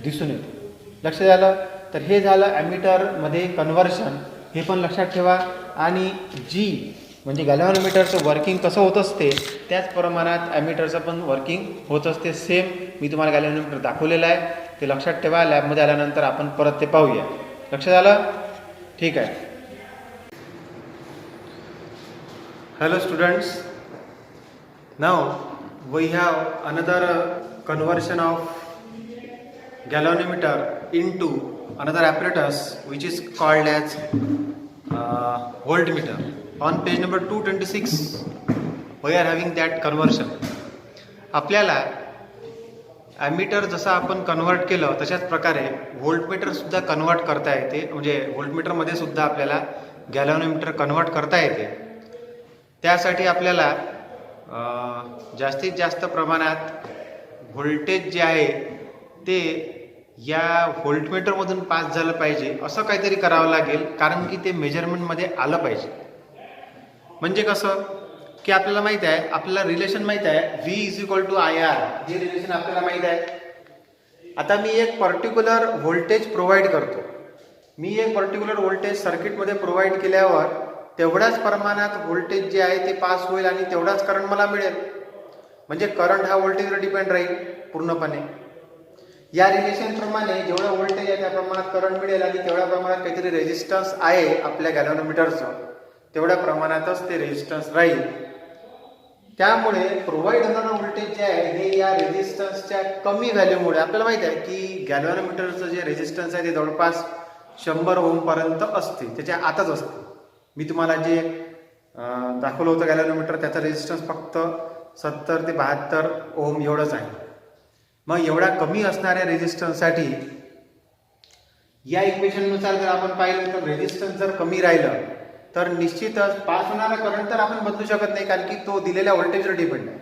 दिसून येतं. लक्षात झालं? तर हे झालं ॲमीटरमध्ये कन्व्हर्शन, हे पण लक्षात ठेवा. आणि जी म्हणजे गॅल्व्हॅनोमीटरचं वर्किंग कसं होत असते त्याच प्रमाणात ॲमीटरचं पण वर्किंग होत असते. सेम मी तुम्हाला गॅल्व्हॅनोमीटर दाखवलेलं आहे, ते लक्षात ठेवा. लॅबमध्ये आल्यानंतर आपण परत ते पाहूया. लक्षात आलं? ठीक आहे. Hello students, now we have another conversion of galvanometer into another apparatus which is called as voltmeter. On page number 226 we are having that conversion. आपल्याला ॲमीटर जसं आपण कन्वर्ट केलं तशाच प्रकारे व्होल्टमीटर सुद्धा कन्वर्ट करता येते. म्हणजे व्होल्टमीटरमध्ये सुद्धा आपल्याला गॅल्व्हॅनोमीटर कन्वर्ट करता येते. त्यासाठी आपल्याला जास्तीत जास्त प्रमाणात व्होल्टेज जे आहे ते या व्होल्टमीटरमधून पास झालं पाहिजे असं काहीतरी करावं लागेल, कारण की ते मेजरमेंटमध्ये आलं पाहिजे. म्हणजे कसं की आपल्याला माहीत आहे, आपल्याला रिलेशन माहीत आहे V is equal to I R, हे रिलेशन आपल्याला माहीत आहे. आता मी एक पर्टिक्युलर व्होल्टेज प्रोव्हाइड करतो, मी एक पर्टिक्युलर व्होल्टेज सर्किटमध्ये प्रोव्हाइड केल्यावर तेवढ्याच प्रमाणात व्होल्टेज जे आहे ते पास होईल आणि तेवढाच करंट मला मिळेल. म्हणजे करंट हा व्होल्टेजवर डिपेंड राहील पूर्णपणे. या रिलेशनप्रमाणे जेवढं व्होल्टेज आहे त्या प्रमाणात करंट मिळेल आणि तेवढ्या प्रमाणात काहीतरी रेझिस्टन्स आहे आपल्या गॅल्व्हॅनोमीटरचं, तेवढ्या प्रमाणातच ते रेझिस्टन्स राहील. त्यामुळे प्रोव्हाइड होणारं व्होल्टेज जे आहे हे या रेझिस्टन्सच्या कमी व्हॅल्यूमुळे, आपल्याला माहिती आहे की गॅल्व्हॅनोमीटरचं जे रेझिस्टन्स आहे ते जवळपास 100 ओमपर्यंत असते, त्याच्या आतच असते. मी तुम्हाला जे दाखवलं होतं गॅल्व्हॅनोमीटर त्याचा रेझिस्टन्स फक्त 70 ते 72 ओम एवढंच आहे. मग एवढा कमी असणाऱ्या रेझिस्टन्ससाठी या इक्वेशननुसार जर आपण पाहिलं तर रेझिस्टन्स जर कमी राहिलं तर निश्चितच पास होणारा करंट तर आपण बदलू शकत नाही, कारण की तो दिलेल्या व्होल्टेजवर डिपेंड आहे.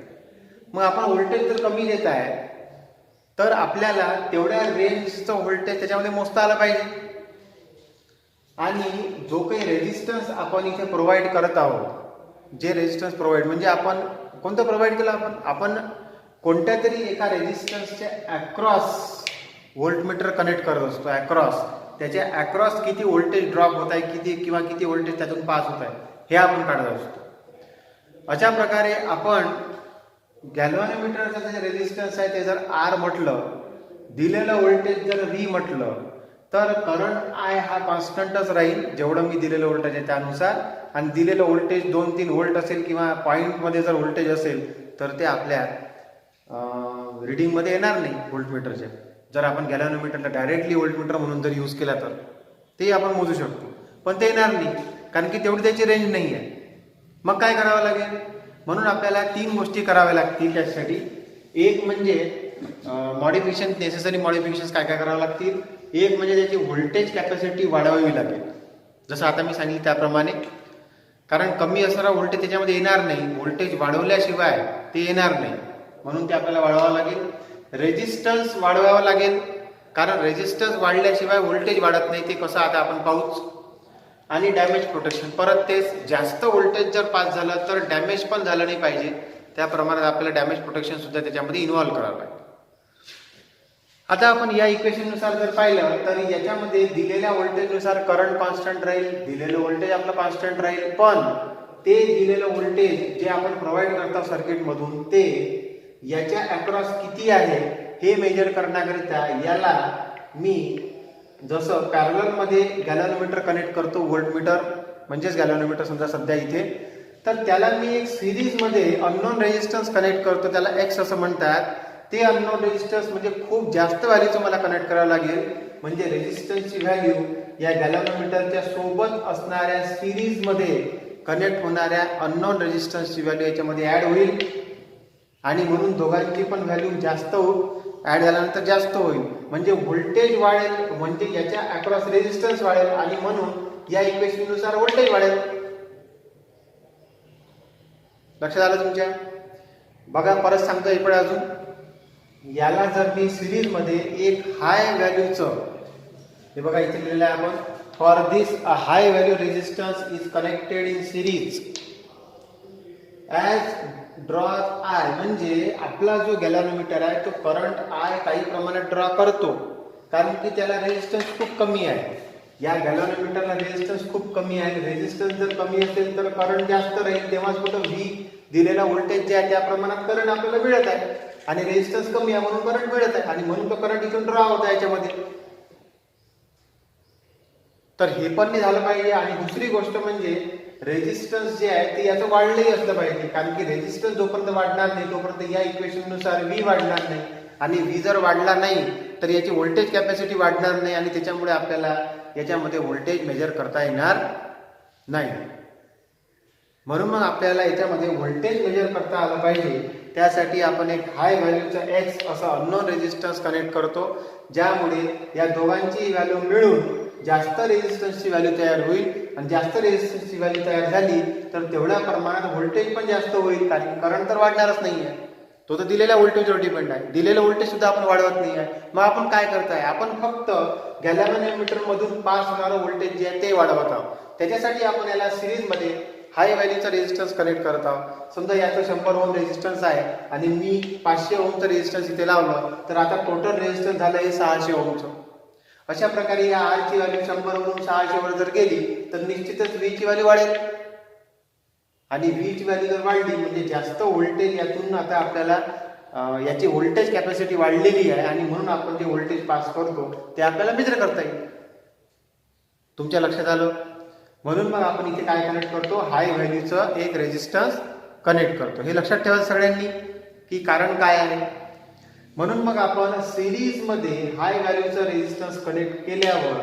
मग आपण व्होल्टेज जर कमी देत आहे तर आपल्याला तेवढ्या रेंजचं व्होल्टेज त्याच्यामध्ये मोजता आलं पाहिजे. आणि जो काही रेझिस्टन्स आपण इथे प्रोव्हाइड करत आहोत, जे रेझिस्टन्स प्रोव्हाइड म्हणजे आपण कोणतं प्रोव्हाइड केलं, आपण कोणत्या तरी एका रेझिस्टन्सच्या अक्रॉस व्होल्टमीटर कनेक्ट करत असतो. अक्रॉस, त्याच्या अक्रॉस किती व्होल्टेज ड्रॉप होत आहे, किती किंवा किती व्होल्टेज त्यातून पास होत आहे हे आपण काढत असतो. अशा प्रकारे आपण गॅल्व्हॅनोमीटरचं जे रेझिस्टन्स आहे ते जर आर म्हटलं, दिलेलं व्होल्टेज जर व्ही म्हटलं, तर करंट आय हा कॉन्स्टंटच राहील जेवढं मी दिलेलं व्होल्टेज आहे त्यानुसार. आणि दिलेलं व्होल्टेज 2-3 व्होल्ट असेल किंवा पॉईंटमध्ये जर व्होल्टेज असेल तर ते आपल्या रीडिंगमध्ये येणार नाही व्होल्टमीटरच्या. जर आपण गॅल्व्हॅनोमीटरला डायरेक्टली व्होल्टमीटर म्हणून जर यूज केला तर ते आपण मोजू शकतो, पण ते येणार नाही कारण की तेवढी त्याची रेंज नाही आहे. मग काय करावं लागेल, म्हणून आपल्याला 3 गोष्टी कराव्या लागतील त्यासाठी. एक म्हणजे मॉडिफिकेशन, नेसेसरी मॉडिफिकेशन्स काय काय करावं लागतील. एक म्हणजे त्याची व्होल्टेज कॅपॅसिटी वाढवावी लागेल, जसं आता मी सांगितलं त्याप्रमाणे. कारण कमी असणारा व्होल्टेज त्याच्यामध्ये येणार नाही, व्होल्टेज वाढवल्याशिवाय ते येणार नाही, म्हणून ते आपल्याला वाढवावं लागेल. रेझिस्टन्स वाढवावं लागेल, कारण रेझिस्टन्स वाढल्याशिवाय व्होल्टेज वाढत नाही, ते कसं आता आपण पाहूच. आणि डॅमेज प्रोटेक्शन, परत तेच जास्त व्होल्टेज जर पास झालं तर डॅमेज पण झालं नाही पाहिजे, त्या प्रमाणात आपल्याला डॅमेज प्रोटेक्शन सुद्धा त्याच्यामध्ये इन्व्हॉल्व करावं लागेल. आता आपण या इक्वेशननुसार जर पाहिलं तर याच्यामध्ये दिलेल्या व्होल्टेजनुसार करंट कॉन्स्टंट राहील, दिलेलं व्होल्टेज आपलं कॉन्स्टंट राहील, पण ते दिलेलं व्होल्टेज जे आपण प्रोव्हाइड करतो सर्किटमधून ते याच्या अक्रॉस किती आहे हे मेजर करण्याकरिता याला मी जसं पॅरललमध्ये गॅलॅनोमीटर कनेक्ट करतो व्होल्टमीटर म्हणजेच गॅलॅनोमीटर समजा सध्या इथे, तर त्याला मी एक सिरीजमध्ये अननोन रेजिस्टन्स कनेक्ट करतो, त्याला एक्स असं म्हणतात. ते अननोन रेजिस्टन्स म्हणजे खूप जास्त व्हॅल्यूचं मला कनेक्ट करावं लागेल, म्हणजे रेजिस्टन्सची व्हॅल्यू या गॅलॅनोमीटरच्या सोबत असणाऱ्या सिरीजमध्ये कनेक्ट होणाऱ्या अननोन रेजिस्टन्सची व्हॅल्यू याच्यामध्ये ॲड होईल आणि म्हणून दोघांची पण व्हॅल्यू जास्त ॲड झाल्यानंतर जास्त होईल, म्हणजे व्होल्टेज वाढेल, म्हणजे याच्या अक्रॉस रेजिस्टन्स वाढेल आणि म्हणून या इक्वेशननुसार व्होल्टेज वाढेल. लक्षात आलं तुमच्या? बघा परत सांगतो इकडे अजून, याला जर मी सिरीज मध्ये एक हाय व्हॅल्यूचं, हे बघा इथे लिहिलेलं आहे आपण, for this a high value resistance is connected in series as draws I, म्हणजे आपला जो गॅलॅनोमीटर आहे तो करंट आय काही प्रमाणात ड्रॉ करतो, कारण की त्याला रेजिस्टन्स खूप कमी आहे. या गॅलॅनोमीटरला रेजिस्टन्स खूप कमी आहे. रेजिस्टन्स जर कमी असेल तर करंट जास्त राहील, तेव्हाच कुठं व्ही दिलेला व्होल्टेज जे आहे त्या प्रमाणात करंट आपल्याला मिळत आहे, आणि रेजिस्टन्स कमी आहे म्हणून करंट मिळत आहे, आणि म्हणून तो करंट इथून ड्रॉ होत आहे याच्यामध्ये. तर हे पण नाही झालं पाहिजे. आणि दुसरी गोष्ट म्हणजे रेजिस्टन्स जे आहे ते याचं वाढलंही असलं पाहिजे, कारण की रेजिस्टन्स जोपर्यंत वाढणार नाही तोपर्यंत या इक्वेशननुसार व्ही वाढणार नाही, आणि व्ही जर वाढला नाही तर याची व्होल्टेज कॅपॅसिटी वाढणार नाही, आणि त्याच्यामुळे आपल्याला याच्यामध्ये व्होल्टेज मेजर करता येणार नाही. म्हणून मग आपल्याला याच्यामध्ये व्होल्टेज मेजर करता आलं पाहिजे. त्यासाठी आपण एक हाय व्हॅल्यूचा एक्स असा अननोन रेजिस्टन्स कनेक्ट करतो, ज्यामुळे या दोघांची व्हॅल्यू मिळून जास्त रेजिस्टन्सची व्हॅल्यू तयार होईल, आणि जास्त रेजिस्टन्सची व्हॅल्यू तयार झाली तर तेवढ्या प्रमाणात व्होल्टेज पण जास्त होईल, कारण करंट तर वाढणारच नाही आहे, तो तर दिलेल्या व्होल्टेजवर डिपेंड आहे. दिलेलं व्होल्टेज सुद्धा आपण वाढवत नाही आहे. मग आपण काय करताय, आपण फक्त गॅलॅनोमीटर मधून पास होणारं व्होल्टेज जे आहे ते वाढवत आहोत. त्याच्यासाठी आपण याला सिरीजमध्ये हाय व्हॅल्यूचा रेजिस्टन्स कनेक्ट करत आहोत. समजा याचं 100 ओम रेजिस्टन्स आहे आणि मी 500 ओमचं रेजिस्टन्स इथे लावलं, तर आता टोटल रेजिस्टन्स झालं हे 600 ओमचं. अशा प्रकारे या आर ची व्हॅल्यू 100 वरून 600 वर जर गेली तर निश्चितच व्ही ची व्हॅल्यू वाढेल, आणि व्ही ची व्हॅल्यू जर वाढली म्हणजे जास्त व्होल्टेज यातून आता आपल्याला याची व्होल्टेज कॅपॅसिटी वाढलेली आहे, आणि म्हणून आपण जे व्होल्टेज पास करतो ते आपल्याला मेजर करता येईल. तुमच्या लक्षात आलं? म्हणून मग आपण इथे काय कनेक्ट करतो, हाय व्हॅल्यूचं एक रेजिस्टन्स कनेक्ट करतो. हे लक्षात ठेवा सगळ्यांनी की कारण काय आहे. म्हणून मग आपण सिरीज मध्ये हाय व्हॅल्यूचं रेजिस्टन्स कनेक्ट केल्यावर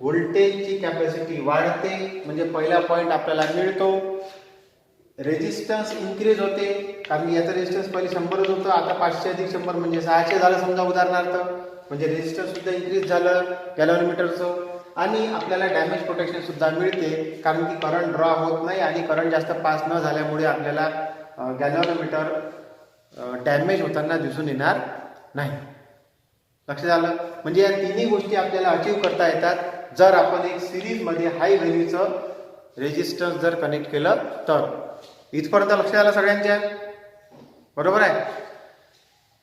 व्होल्टेजची कॅपॅसिटी वाढते, म्हणजे पहिला पॉइंट आपल्याला मिळतो. रेजिस्टन्स इन्क्रीज होते, कारण याचं रेजिस्टन्स पहिले 100च होतं, आता 500 अधिक 100 म्हणजे 600 झालं समजा उदाहरणार्थ, म्हणजे रेजिस्टन्स सुद्धा इन्क्रीज झालं गॅलॅनोमीटरचं. आणि आपल्याला डॅमेज प्रोटेक्शन सुद्धा मिळते, कारण की करंट ड्रॉ होत नाही, आणि करंट जास्त पास न झाल्यामुळे आपल्याला गॅलॅनोमीटर डॅमेज होताना दिसून येणार नाही. लक्षात आलं? म्हणजे या तिन्ही गोष्टी आपल्याला अचीव करता येतात जर आपण एक सिरीजमध्ये हाय व्हॅल्यूचं रेजिस्टन्स जर कनेक्ट केलं तर. इथपर्यंत लक्षात आलं सगळ्यांच्या? बरोबर आहे.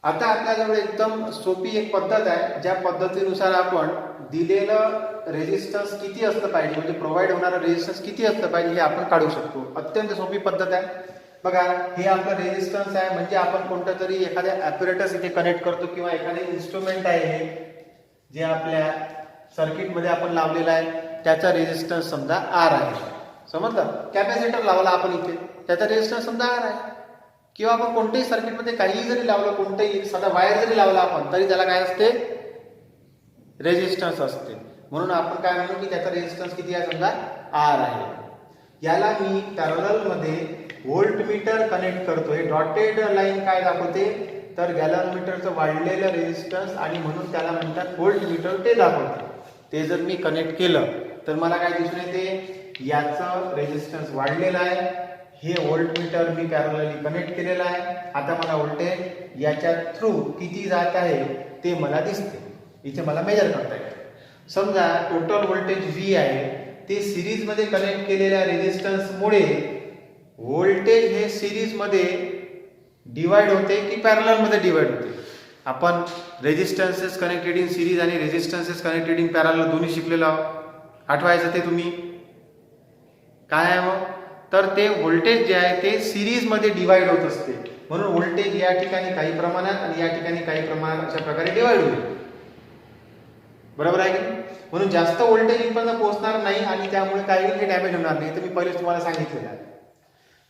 आता आपल्याजवळ एकदम सोपी एक पद्धत आहे, ज्या पद्धतीनुसार आपण दिलेलं रेजिस्टन्स किती असलं पाहिजे, म्हणजे प्रोव्हाइड होणारं रेजिस्टन्स किती असलं पाहिजे हे आपण काढू शकतो. अत्यंत सोपी पद्धत आहे. बघा, हे आपलं रेजिस्टन्स आहे, म्हणजे आपण कोणतं तरी एखाद्या ॲपरेटस इथे कनेक्ट करतो, किंवा एखादे इन्स्ट्रुमेंट आहे हे जे आपल्या सर्किटमध्ये आपण लावलेलं आहे, त्याचा रेजिस्टन्स समजा आर आहे. समजलं? कॅपॅसिटर लावला आपण इथे, त्याचा रेजिस्टन्स समजा आर आहे. किंवा आपण कोणत्याही सर्किटमध्ये काहीही जरी लावलं, कोणतेही साधा वायर जरी लावला आपण, तरी त्याला काय असते, रेजिस्टन्स असते. म्हणून आपण काय म्हणू की त्याचा रेजिस्टन्स किती आहे, समजा आर आहे. याला मी पॅरलल मध्ये व्होल्टमीटर कनेक्ट करतोय. डॉटेड लाईन काय दाखवते, तर गॅलॅनोमीटरचं वाढलेलं रेजिस्टन्स, आणि म्हणून त्याला म्हणतात व्होल्टमीटर, ते दाखवते. ते जर मी कनेक्ट केलं तर मला काय दिसून येते, याचं रेजिस्टन्स वाढलेलं आहे. हे व्होल्टमीटर मी पॅरलली कनेक्ट केलेलं आहे. आता मला व्होल्टेज याच्या थ्रू किती जात आहे ते मला दिसते. इथे मला मेजर करता येईल. समजा टोटल व्होल्टेज व्ही आहे, ते सिरीज मध्ये कनेक्ट केलेल्या रेजिस्टन्स मुळे व्होल्टेज हे सिरीज मध्ये डिवाइड होते की पॅरलल मध्ये डिवाइड होते. आपण रेजिस्टन्सेस कनेक्टेड इन सिरीज आणि रेजिस्टन्सेस कनेक्टेड इन पॅरलल दोन्ही शिकलेलो आहोत. आठवायचं ते तुम्ही काय आहे मग, तर ते व्होल्टेज जे आहे ते सिरीज मध्ये डिवाइड होत असते. म्हणून व्होल्टेज या ठिकाणी काही प्रमाणात आणि या ठिकाणी काही प्रमाणात अशा प्रकारे डिवाइड होईल. बरोबर आहे की नाही? म्हणून जास्त व्होल्टेज इथपर्यंत पोहोचणार नाही आणि त्यामुळे काही हे डॅमेज होणार नाही. तर मी पहिलेच तुम्हाला सांगितलेलं आहे.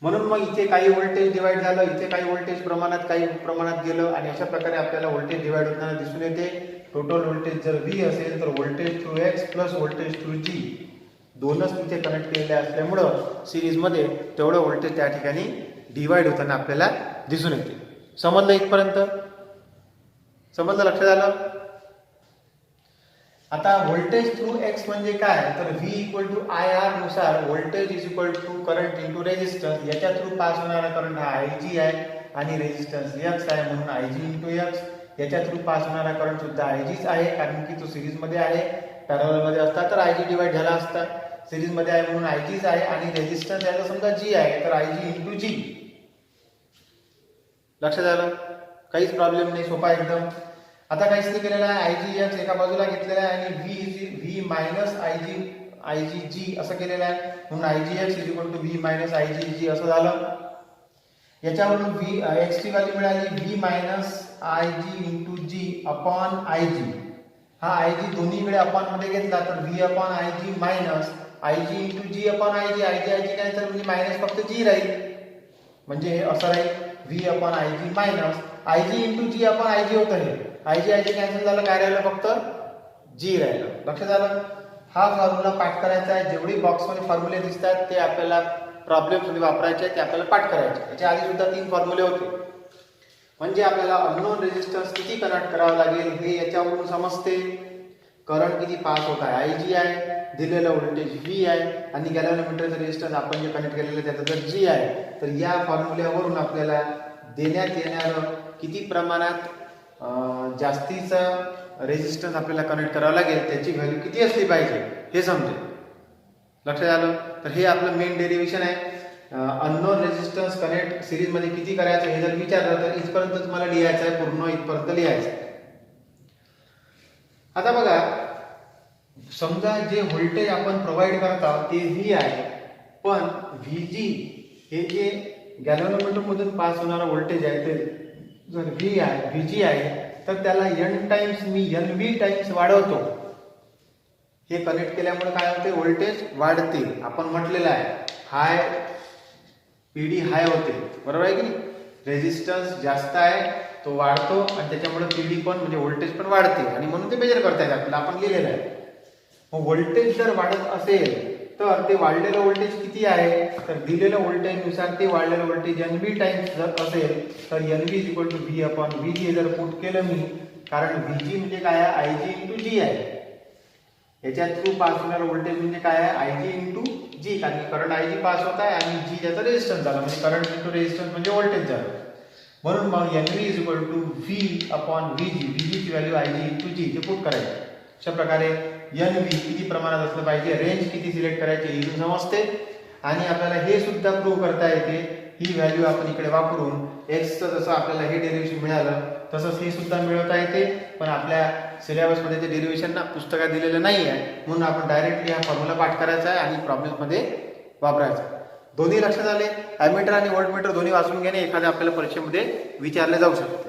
म्हणून मग इथे काही व्होल्टेज डिवाइड झालं, इथे काही व्होल्टेज काही प्रमाणात गेलं आणि अशा प्रकारे आपल्याला व्होल्टेज डिवाइड होताना दिसून येते. टोटल व्होल्टेज जर V असेल तर voltage through X plus voltage through G दोनच तिथे कनेक्ट केलेले असल्यामुळं सिरीजमध्ये तेवढं व्होल्टेज त्या ठिकाणी डिवाइड होताना आपल्याला दिसून येते. समजलं इथपर्यंत? समजलं, लक्षात आलं? आता व्होल्टेज थ्रू एक्स म्हणजे काय, तर V इक्वल टू IR नुसार voltage is equal to current into resistance. याच्या थ्रू पास होणारा करंट हा IG आहे आणि रेजिस्टन्स X आहे म्हणून IG इंटू X. याच्या थ्रू पास होणारा करंट सुद्धा IGच आहे कारण की तो सिरीज मध्ये आहे. पॅरलल मध्ये असता तर IG डिवाइड झाला असता. सिरीज मध्ये आहे म्हणून IGच आहे आणि रेजिस्टन्स याचा समजा G आहे तर IG इंटू G. लक्षात आलं? काहीच प्रॉब्लेम नाही, सोपा एकदम. आता काहीच नाही केलेलं आहे, IGX एका बाजूला घेतलेला आहे आणि V मायनस IGG असं केलेलं आहे म्हणून IGX is equal to V minus IGG असं झालं. याच्यावरून X ची व्हॅल्यू मिळाली V मायनस IG into G upon IG. हा IG दोन्हीकडे अपॉन मध्ये घेतला तर V upon IG minus IG into G upon IG. IG cancel म्हणजे मायनस फक्त G राहील म्हणजे हे असं राहील V upon IG minus IG into G upon IG होतं. हे IG कॅन्सल झालं, काय राहिलं फक्त G राहिलं. लक्षात आलं? हा फॉर्म्युला पाठ करायचा आहे. जेवढी बॉक्समध्ये फॉर्म्युले दिसतात ते आपल्याला प्रॉब्लेम्स मध्ये वापरायचे, ते आपल्याला पाठ करायचे. याच्या आधी सुद्धा 3 फॉर्म्युले होते. म्हणजे आपल्याला अननोन रेजिस्टन्स किती कनेक्ट करावं लागेल हे याच्यावरून समजते. करंट किती पास होत आहे IG आहे, दिलेलं व्होल्टेज V आहे आणि गॅल्व्हनोमीटरचं रेजिस्टन्स आपण जे कनेक्ट केलेलं त्याचं जर G आहे तर या फॉर्म्युल्यावरून आपल्याला देण्यात येणारं किती प्रमाणात जास्तीचा रेजिस्टन्स आपल्याला कनेक्ट करावा लागेल त्याची व्हॅल्यू किती असली पाहिजे हे समजेल. लक्षात आलं? तर हे आपलं मेन डेरिव्हेशन आहे. अननोन रेजिस्टन्स कनेक्ट सिरीज मध्ये किती करायचं हे जर विचारलं तर इथपर्यंत तुम्हाला लिहायचं आहे, पूर्ण इथपर्यंत लिहायचं आहे. आता बघा, समजा जे व्होल्टेज आपण प्रोव्हाइड करत आहोत ते V आहे पण VG हे जे गॅल्व्हनोमीटर मधून पास होणारा व्होल्टेज आहे ते जर VG आहे तर त्याला N टाइम्स मी NV टाइम्स वाढवतो. हे कनेक्ट केल्यामुळे काय होते, व्होल्टेज वाढते. आपण म्हटलेलं आहे PD हाय होते, बरोबर आहे की नाही? रेजिस्टन्स जास्त आहे तो वाढतो आणि त्याच्यामुळे PD पण म्हणजे व्होल्टेज पण वाढते आणि म्हणून ते मेजर करता येते आपल्याला, आपण लिहिलेलं आहे. मग व्होल्टेज जर वाढत असेल तर ते वाढलेलं व्होल्टेज किती आहे, तर दिलेलं व्होल्टेज नुसार ते वाढलेलं व्होल्टेज NV टाइम्स जर असेल तर NV is equal to V upon VG जर पुट केलं मी, कारण VG म्हणजे काय आहे, IG इंटू G आहे. याच्या थ्रू पास होणारं व्होल्टेज म्हणजे काय आहे, IG इंटू G, कारण की करंट IG पास होत आहे आणि G त्याचा रेजिस्टन्स झाला म्हणजे करंट इंटू रेजिस्टन्स म्हणजे व्होल्टेज झालं. म्हणून मग NV is equal to V upon VG. VG ची व्हॅल्यू IG इंटू G ते पुट करायची. अशा प्रकारे NV किती प्रमाणात असलं पाहिजे, रेंज किती सिलेक्ट करायची हे समजते आणि आपल्याला हे सुद्धा प्रूव्ह करता येते. ही व्हॅल्यू आपण इकडे वापरून X चं जसं आपल्याला हे डेरिव्हेशन मिळालं तसंच हे सुद्धा मिळवता येते. पण आपल्या सिलेबसमध्ये ते डेरिव्हेशन ना पुस्तकात दिलेलं नाही आहे म्हणून आपण डायरेक्टली हा फॉर्म्युला पाठ करायचा आहे आणि प्रॉब्लेम्समध्ये वापरायचा. दोन्ही लक्षात आले? ॲमीटर आणि व्होल्टमीटर दोन्ही वाचून घेणे एखाद्या आपल्याला परीक्षेमध्ये विचारले जाऊ शकते.